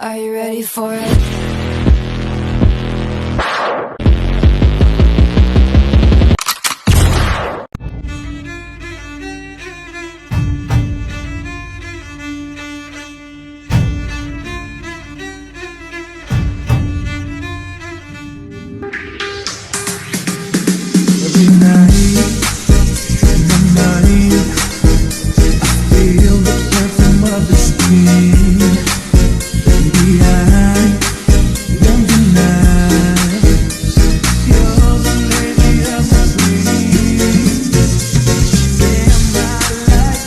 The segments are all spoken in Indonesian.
Are you ready for it? Every night in my mind, I feel the rhythm of the stream. Baby, I don't deny you're the lady of my dreams. Damn, I like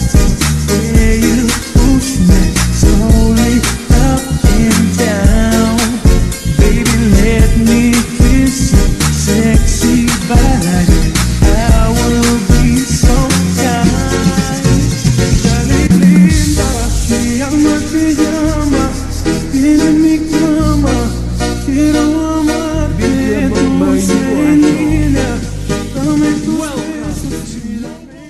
the way you push me slowly up and down. Baby, let me kiss you, sexy body. I will be so kind. Dale linda, te llama, tiene mi cama. Quiero amarte, dulce niña. Dame tus besos y dame.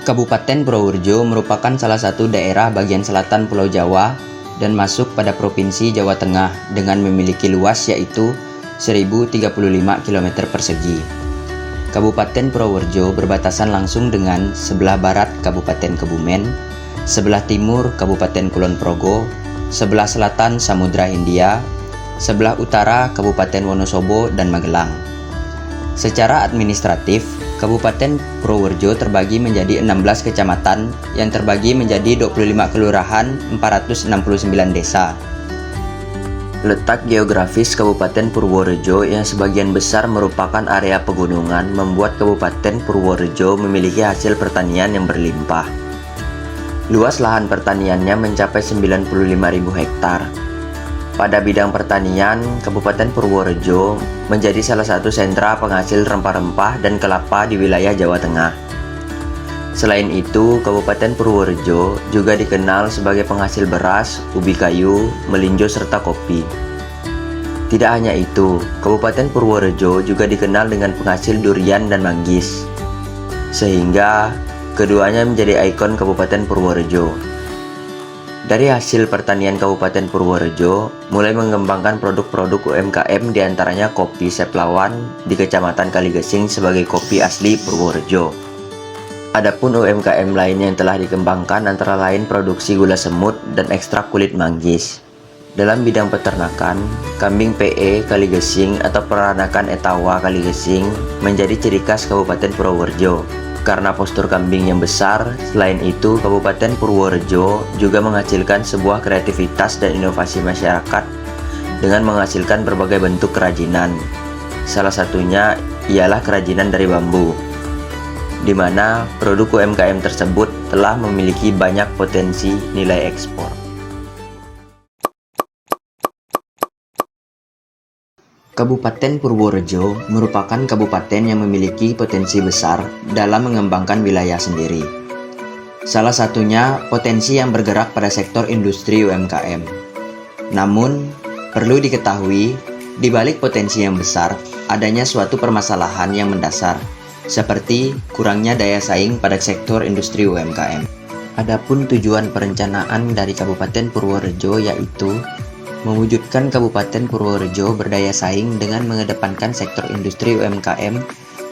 Kabupaten Purworejo merupakan salah satu daerah bagian selatan Pulau Jawa dan masuk pada Provinsi Jawa Tengah dengan memiliki luas yaitu 1035 km persegi. Kabupaten Purworejo berbatasan langsung dengan sebelah barat Kabupaten Kebumen, sebelah timur Kabupaten Kulon Progo, sebelah selatan Samudra Hindia, sebelah utara Kabupaten Wonosobo dan Magelang. Secara administratif, Kabupaten Purworejo terbagi menjadi 16 kecamatan yang terbagi menjadi 25 kelurahan, 469 desa. Letak geografis Kabupaten Purworejo yang sebagian besar merupakan area pegunungan membuat Kabupaten Purworejo memiliki hasil pertanian yang berlimpah. Luas lahan pertaniannya mencapai 95.000 hektar. Pada bidang pertanian, Kabupaten Purworejo menjadi salah satu sentra penghasil rempah-rempah dan kelapa di wilayah Jawa Tengah. Selain itu, Kabupaten Purworejo juga dikenal sebagai penghasil beras, ubi kayu, melinjo, serta kopi. Tidak hanya itu, Kabupaten Purworejo juga dikenal dengan penghasil durian dan manggis, sehingga keduanya menjadi ikon Kabupaten Purworejo. Dari hasil pertanian Kabupaten Purworejo, mulai mengembangkan produk-produk UMKM diantaranya kopi Seplawan di Kecamatan Kaligesing sebagai kopi asli Purworejo. Adapun UMKM lain yang telah dikembangkan antara lain produksi gula semut dan ekstrak kulit manggis. Dalam bidang peternakan, kambing PE Kaligesing atau peranakan Etawa Kaligesing menjadi ciri khas Kabupaten Purworejo. Karena postur kambing yang besar, selain itu Kabupaten Purworejo juga menghasilkan sebuah kreativitas dan inovasi masyarakat dengan menghasilkan berbagai bentuk kerajinan. Salah satunya ialah kerajinan dari bambu, di mana produk UMKM tersebut telah memiliki banyak potensi nilai ekspor. Kabupaten Purworejo merupakan kabupaten yang memiliki potensi besar dalam mengembangkan wilayah sendiri. Salah satunya potensi yang bergerak pada sektor industri UMKM. Namun, perlu diketahui, di balik potensi yang besar, adanya suatu permasalahan yang mendasar, seperti kurangnya daya saing pada sektor industri UMKM. Adapun tujuan perencanaan dari Kabupaten Purworejo yaitu mewujudkan Kabupaten Purworejo berdaya saing dengan mengedepankan sektor industri UMKM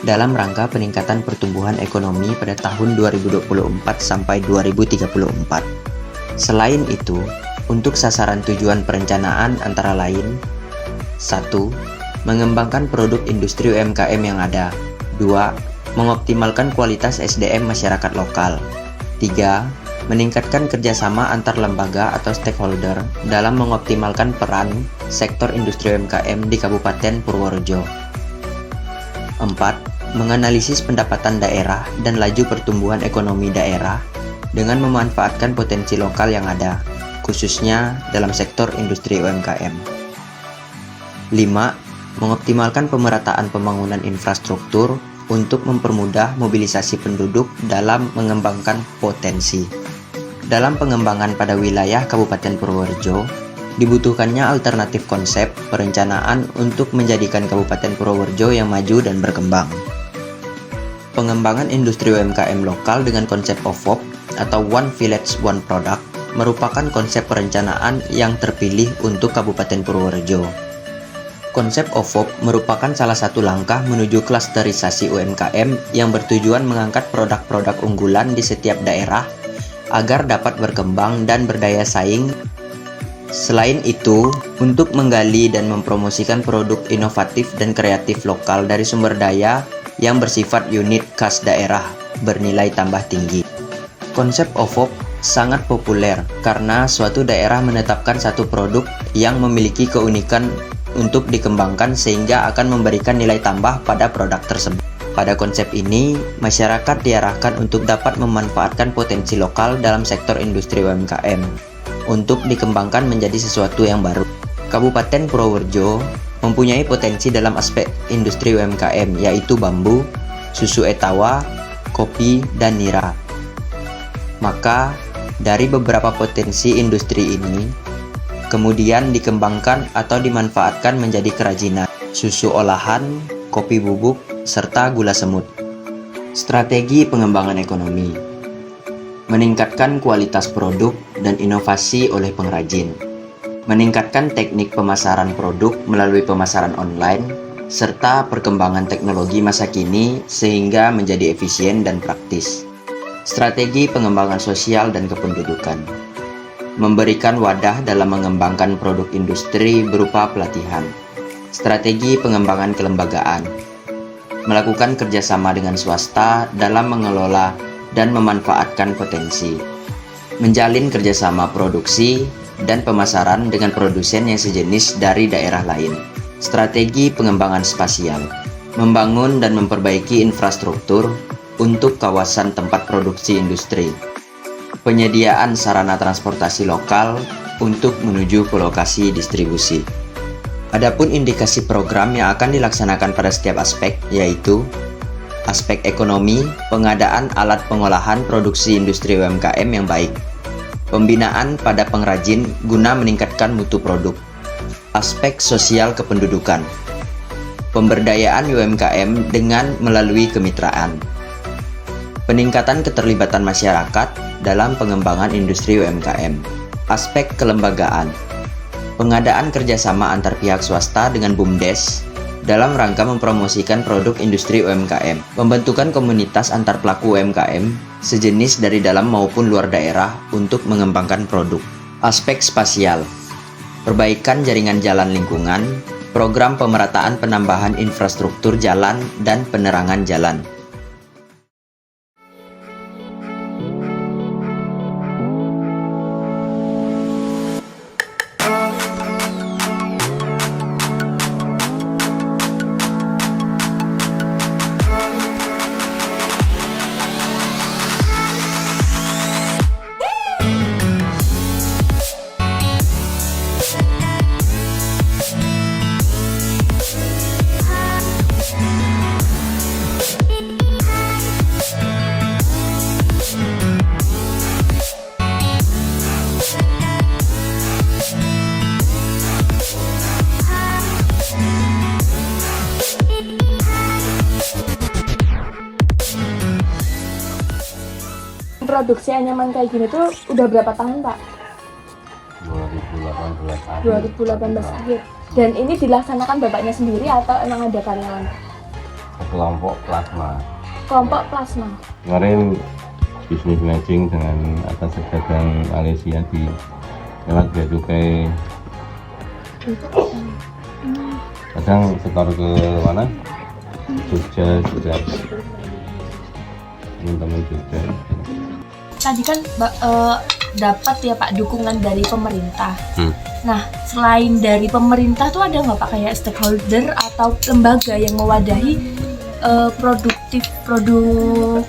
dalam rangka peningkatan pertumbuhan ekonomi pada tahun 2024 sampai 2034. Selain itu, untuk sasaran tujuan perencanaan antara lain 1. Mengembangkan produk industri UMKM yang ada. 2. Mengoptimalkan kualitas SDM masyarakat lokal. 3. Meningkatkan kerjasama antar lembaga atau stakeholder dalam mengoptimalkan peran sektor industri UMKM di Kabupaten Purworejo. 4. Menganalisis pendapatan daerah dan laju pertumbuhan ekonomi daerah dengan memanfaatkan potensi lokal yang ada, khususnya dalam sektor industri UMKM. 5. Mengoptimalkan pemerataan pembangunan infrastruktur untuk mempermudah mobilisasi penduduk dalam mengembangkan potensi. Dalam pengembangan pada wilayah Kabupaten Purworejo, dibutuhkannya alternatif konsep perencanaan untuk menjadikan Kabupaten Purworejo yang maju dan berkembang. pengembangan industri UMKM lokal dengan konsep OVOP atau One Village One Product merupakan konsep perencanaan yang terpilih untuk Kabupaten Purworejo. Konsep OVOP merupakan salah satu langkah menuju klasterisasi UMKM yang bertujuan mengangkat produk-produk unggulan di setiap daerah agar dapat berkembang dan berdaya saing. Selain itu, untuk menggali dan mempromosikan produk inovatif dan kreatif lokal dari sumber daya yang bersifat unik khas daerah bernilai tambah tinggi. Konsep OVOP sangat populer karena suatu daerah menetapkan satu produk yang memiliki keunikan untuk dikembangkan sehingga akan memberikan nilai tambah pada produk tersebut. Pada konsep ini, masyarakat diarahkan untuk dapat memanfaatkan potensi lokal dalam sektor industri UMKM untuk dikembangkan menjadi sesuatu yang baru. Kabupaten Purworejo mempunyai potensi dalam aspek industri UMKM yaitu bambu, susu etawa, kopi, dan nira. Maka, dari beberapa potensi industri ini, kemudian dikembangkan atau dimanfaatkan menjadi kerajinan, susu olahan, kopi bubuk, serta gula semut. Strategi pengembangan ekonomi: meningkatkan kualitas produk dan inovasi oleh pengrajin, meningkatkan teknik pemasaran produk melalui pemasaran online, serta perkembangan teknologi masa kini sehingga menjadi efisien dan praktis. Strategi pengembangan sosial dan kependudukan: memberikan wadah dalam mengembangkan produk industri berupa pelatihan. Strategi pengembangan kelembagaan: melakukan kerjasama dengan swasta dalam mengelola dan memanfaatkan potensi. Menjalin kerjasama produksi dan pemasaran dengan produsen yang sejenis dari daerah lain. Strategi pengembangan spasial: membangun dan memperbaiki infrastruktur untuk kawasan tempat produksi industri. Penyediaan sarana transportasi lokal untuk menuju ke lokasi distribusi. Adapun indikasi program yang akan dilaksanakan pada setiap aspek yaitu aspek ekonomi, pengadaan alat pengolahan produksi industri UMKM yang baik. Pembinaan pada pengrajin guna meningkatkan mutu produk. Aspek sosial kependudukan. Pemberdayaan UMKM dengan melalui kemitraan. Peningkatan keterlibatan masyarakat dalam pengembangan industri UMKM. Aspek kelembagaan. Pengadaan kerjasama antar pihak swasta dengan BUMDes dalam rangka mempromosikan produk industri UMKM. Pembentukan komunitas antar pelaku UMKM sejenis dari dalam maupun luar daerah untuk mengembangkan produk. Aspek spasial. Perbaikan jaringan jalan lingkungan, program pemerataan penambahan infrastruktur jalan dan penerangan jalan. Produksi anyaman kayak gini tuh udah berapa tahun, Pak? 2018 akhir. Dan ini dilaksanakan Bapaknya sendiri atau emang ada karyawan? Kelompok plasma. Kelompok plasma. Kemarin bisnis matching dengan atas pedagang Malaysia di lewat bea cukai. Kadang setor ke mana? Jogja juga. Teman-teman Jogja. Tadi kan dapat ya Pak dukungan dari pemerintah. Nah, selain dari pemerintah tuh ada nggak Pak kayak stakeholder atau lembaga yang mewadahi produk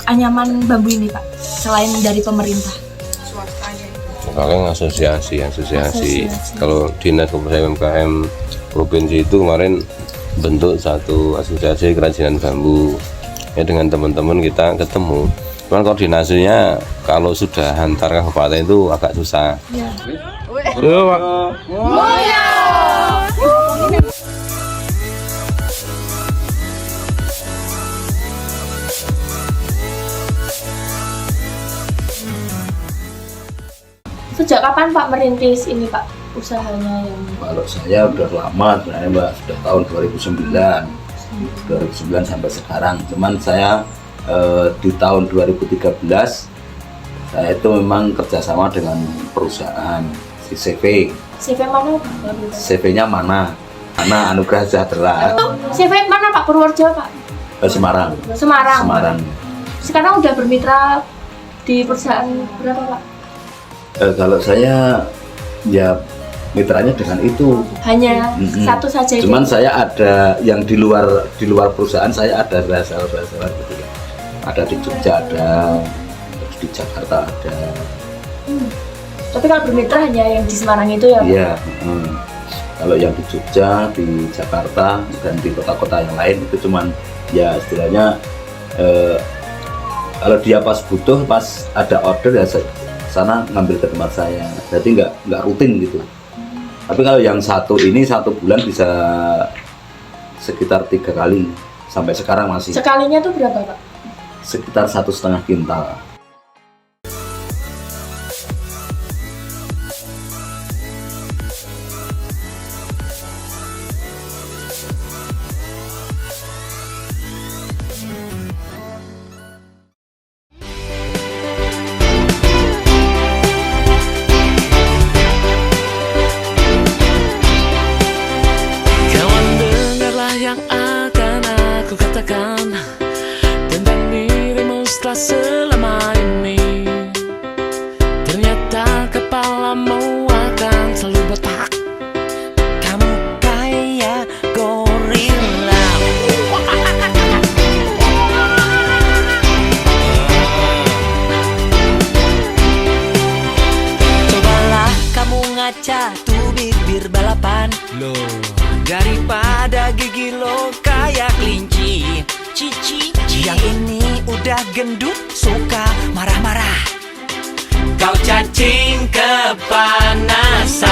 anyaman bambu ini Pak selain dari pemerintah? Paling asosiasi. Kalau dinas UMKM provinsi itu kemarin bentuk satu asosiasi kerajinan bambu. Ya dengan teman-teman kita ketemu. Cuman koordinasinya kalau sudah antar kabupaten itu agak susah. Ya. Sejak kapan Pak merintis ini Pak usahanya yang Kalau saya udah lama sebenarnya Mbak, sudah tahun 2009 sampai sekarang. Cuman saya di tahun 2013 saya itu memang kerjasama dengan perusahaan si CV. CV mana Pak? CV-nya mana Anugerah Sejahtera, CV mana Pak? Purworejo Pak? Semarang. Semarang. Sekarang udah bermitra di perusahaan berapa Pak? Kalau saya ya mitranya dengan itu. Hanya satu saja itu. Cuman saya ada yang di luar perusahaan, saya ada reseller gitu ya. Ada di Jogja ada, terus di Jakarta ada. Tapi kalau bermitra hanya yang di Semarang itu ya Pak? Iya. Kalau yang di Jogja, di Jakarta dan di kota-kota yang lain itu cuman ya istilahnya kalau dia pas butuh, pas ada order ya sana ngambil ke tempat saya. Jadi nggak rutin gitu. Tapi kalau yang satu ini 1 bulan bisa sekitar 3 kali sampai sekarang masih. Sekalinya tuh berapa Pak? Sekitar 1,5 kintal. Kawan, dengarlah yang akan aku katakan tentang dirimu setelah selama ini. Ternyata kepalamu akan selalu botak. Kamu kayak gorila. Cobalah kamu ngaca tuh bibir balapan. Loh, daripada gigi lo kayak kelinci. Cici, yang ini udah gendut, suka marah-marah. Kau cacing kepanasan.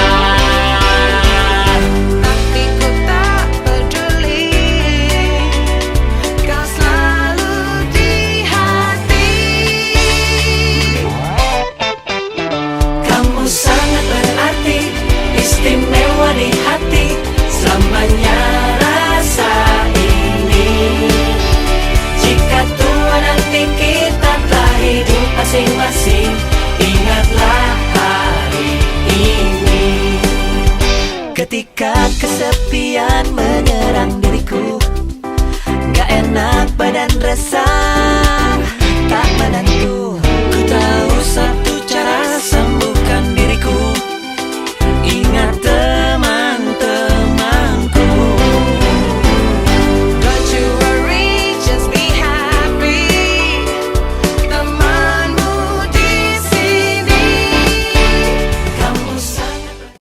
Tapi ku tak peduli. Kau selalu di hati. Kamu sangat berarti, istimewa di hati. Selamanya rasa ini. Jika tua nanti kita telah hidup masing-masing, ingatlah hari ini. Ketika kesepian menyerang diriku, gak enak badan resah, tak menentu.